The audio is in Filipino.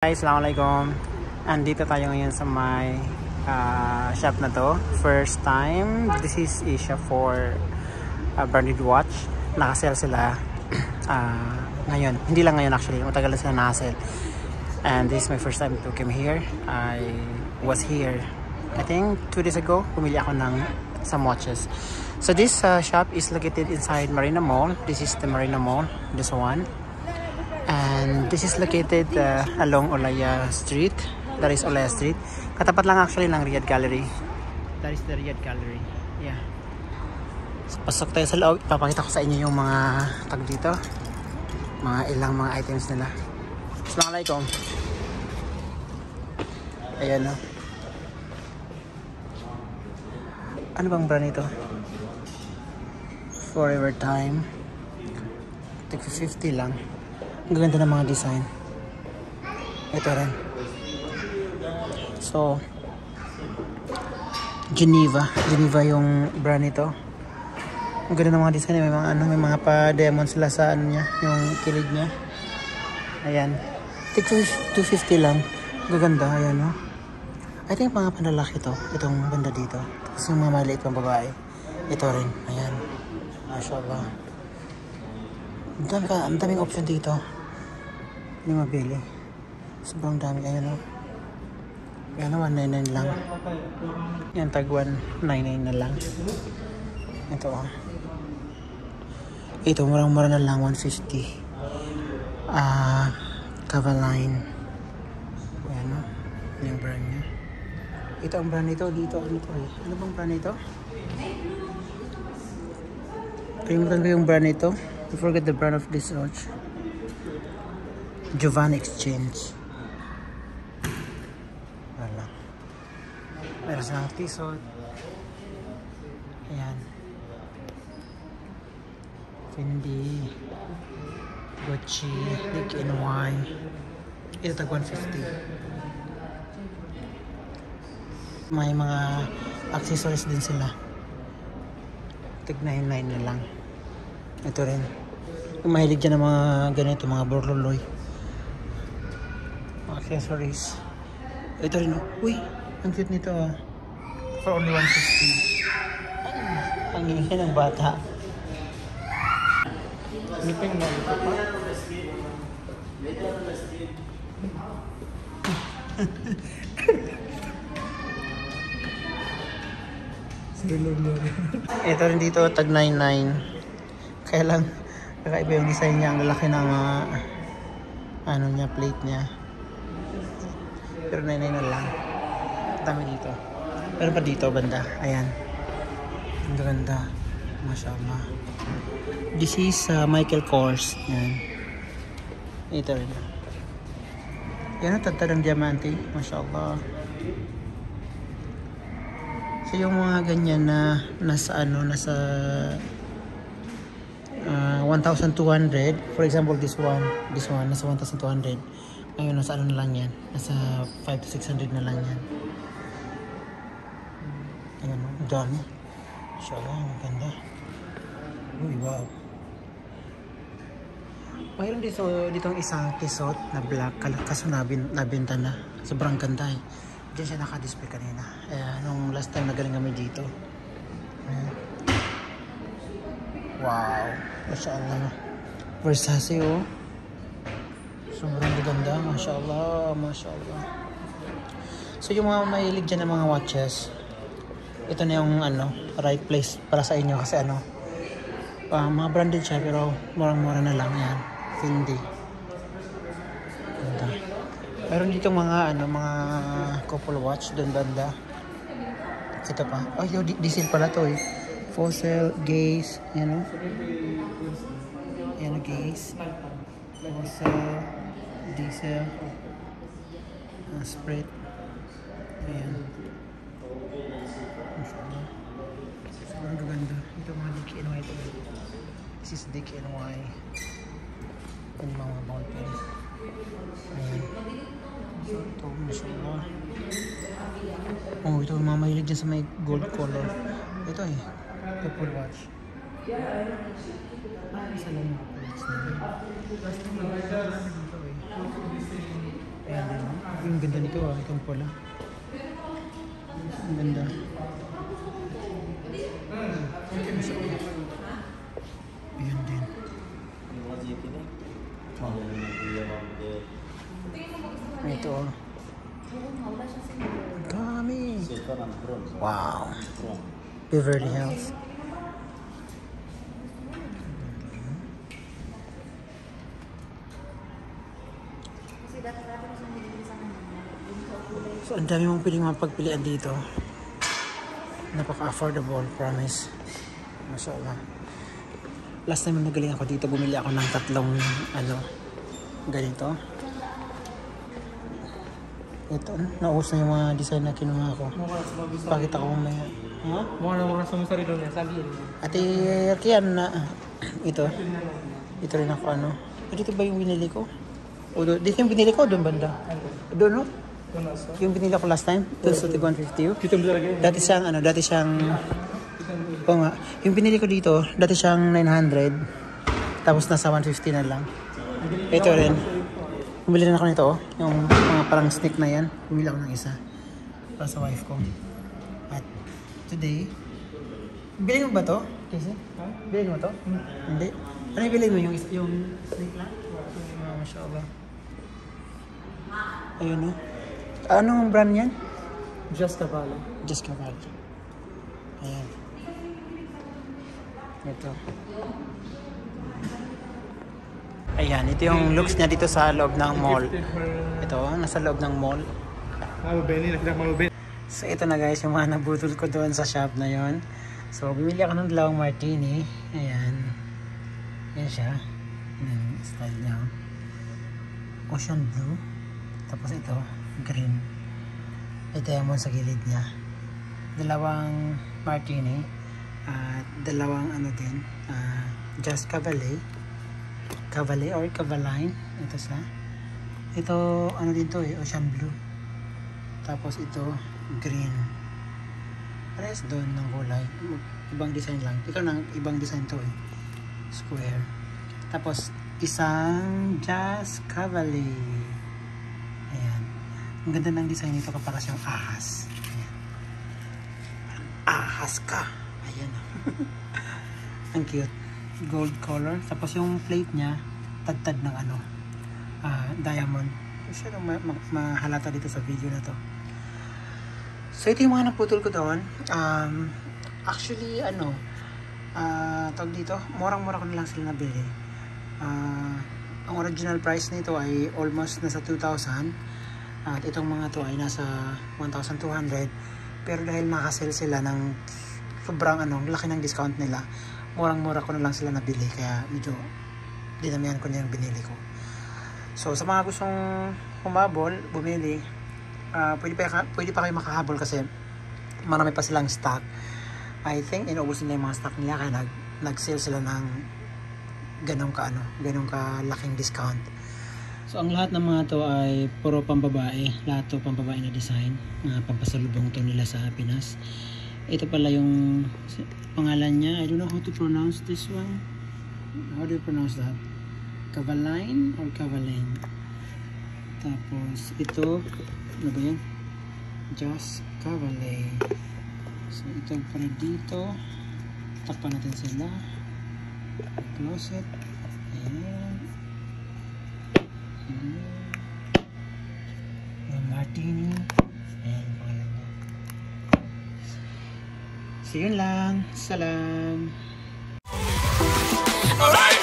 Guys, assalamualaikum. Andito tayo ngayon sa may shop na to. First time. This is Asia for branded watch. Naka-sell sila ngayon. Hindi lang ngayon actually. Matagal na sila naka-sell. And this is my first time to come here. I was here I think 2 days ago. Pumili ako ng some watches. So this shop is located inside Marina Mall. This is the Marina Mall. This one. And this is located along Olaya Street. That is Olaya Street. Katapat lang actually ng Riyadh Gallery. That is the Riyadh Gallery. Yeah. So, pasok tayo sa loob. Ipapakita ko sa inyo yung mga tag dito. Mga ilang mga items nila. Assalamualaikum. Ayan o. Ano bang brand ito? Forever Time. Tig 50 lang. Ang ganda ng mga design. Ito rin. So, Geneva yung brand nito. Ang ganda ng mga design. May mga pa-demon sila sa niya, yung kilid niya. Ayan. Tig 250 lang. Ang ganda, ayan no. I think mga panlalaki to. Itong banda dito. Tapos yung mga maliit pang babae. Ito rin. Ayan. Mashallah. Ang daming option dito. Hindi mabili. Sobrang dami. Ayan o. Ayan o, 199 lang. Yan, tag 199 na lang. Ito o. Ito, murang-mura na lang. 150. Cavaline. Ayan o. Yung brand niya. Ito ang brand nito. Dito. Ano to eh? Ano bang brand nito? Kalimutan ko yung brand nito. I forget the brand of this watch. Giovanni Exchange. Wala. Meron silang Tissot. Ayan. Fendi. Gucci. DKNY. Ito tag 150. May mga accessories din sila. Tag 99 na lang. Ito rin. Kung mahilig dyan ng mga ganito, mga borloloy. Accessories. Ito rin. Uy, ang cute nito. For only 150. Ang ingin ng bata. Hindi pa yung nalito pa. Ito rin dito, tag 99. Kaya lang, kakaiba yung design niya. Ang lalaki ng ano niya, plate niya. Pero 99 na lang. Dami dito. Pero pa dito banda. Ayan. Ang ganda. Mashallah. This is Michael Kors. Ayan. Ito rin. Yan ang tagtad ng diamante. Mashallah. So yung mga ganyan na nasa ano, nasa 1,200. For example, this one nasa 1,200. Ngayon, nasa ano na lang yan. Nasa 500 to 600 na lang yan. Ayan, ang dami. Inshallah, maganda. Uy, wow. Mayroon ditong isang Tissot na black. Kaso nabenta na. Sobrang ganda eh. Diyan siya naka-display kanina. Nung last time na galing kami dito. Ayan. Wow. Mashallah. Versace oh. Sobrang ganda, mashallah, mashallah. So yung mga mahilig dyan ng mga watches, ito na yung ano, right place para sa inyo kasi ano, mga branded siya pero murang-mura na lang yan. Fendi. Ganda. Meron dito mga ano, mga couple watch doon banda. Ito pa. Oh, yung diesel pala to eh. Fossil, Gaze, yan o. Yan o, Gaze. Fossil. Diesel, Sprite, ayan. Sobrang gaganda. Ito mga DKNY ito. This is DKNY. Ito yung mga ball pen. Ayan. Ito, mashallah. Oh, ito yung mga mahilig dyan sa may gold color. Ito eh, couple watch. Isa lang yung couple watch na. Basta mga dito eh. Ayan din. Yung ganda nito ah, itong pula. Ang ganda. Ayan din. Ito oh. Dami. Wow. Beverly Hills. So, ang dami mong piling mapagpilian dito. Napaka-affordable, promise. Mashallah. Last time na nagaling ako dito, bumili ako ng 3 ganito. Ito, naubos na yung mga design na kinuha ko. Pakita ko may... Ha? Mga sa musari doon yan, sabi yun. Ate, kiyan na... Ito. Ito rin ako ano. Dito ba yung binili ko? O, dito yung binili ko, doon banda. Doon no? Yung binili ko last time, doon sa 150. Dati siyang oo nga. Yung binili ko dito, dati siyang 900. Tapos nasa 150 na lang. Ito rin. Bumili rin ako nito, oh. Yung mga parang stick na yan. Bumili ako ng isa. Para sa wife ko. At today, bili mo ba to? Kasi? Bili mo to? Hindi. Ano yung bili mo? Yung stick lang? Mashallah. Ayun, no? Anong brand yan? Just Cavallo. Just Cavallo. Ayan. Ito. Ayan, ito yung looks niya dito sa loob ng mall. Ito, nasa loob ng mall. So ito na guys, yung mga nabudol ko doon sa shop na yon. So bumili ako ng 2 martini. Ayan. Ayan siya. Yung style niya. Ocean blue. Tapos ito, green. May diamond sa gilid niya. 2 martini. At 2 din. Just Cavalli or Cavaline. Ito siya. Ito, din to eh, ocean blue. Tapos ito, green. Parehas doon ng kulay. Ibang design lang. Ikaw ng ibang design to eh. Square. Tapos, isang Just Cavalli. Ayan. Ang ganda ng design nito kapag siyang ahas. Ayan. Ahas ka. Ayan. Ang cute. Gold color. Tapos yung plate niya, tad-tad ng diamond. Siya lang mahalata dito sa video na to. So ito yung mga naputol ko doon. Actually, tawag dito, murang-mura ko na lang sila nabili. Ang original price nito ay almost nasa 2,000. At itong mga to ay nasa 1,200. Pero dahil nakasale sila ng sobrang laki ng discount nila, murang-mura ko na lang sila nabili, kaya medyo dinamihan ko na yung binili ko. So sa mga gustong humabol, bumili, pwede pa kayo makahabol kasi marami pa silang stock. I think inubos nila yung mga stock nila, kaya nag-sale sila ng ganong kalaking discount. So ang lahat ng mga to ay puro pambabae, lahat to pambabae na design, pampasalubong to nila sa Pinas. Ito pala yung pangalan niya. I don't know how to pronounce this one. How do you pronounce that? Cavaline or Cavaline? Tapos ito, ano ba yan? Just Cavalli. So ito para dito. Takpan natin sila. Close it. Ayan. Yung martini. Ayan yung pangalan niya. So yun lang. Salam. Alright.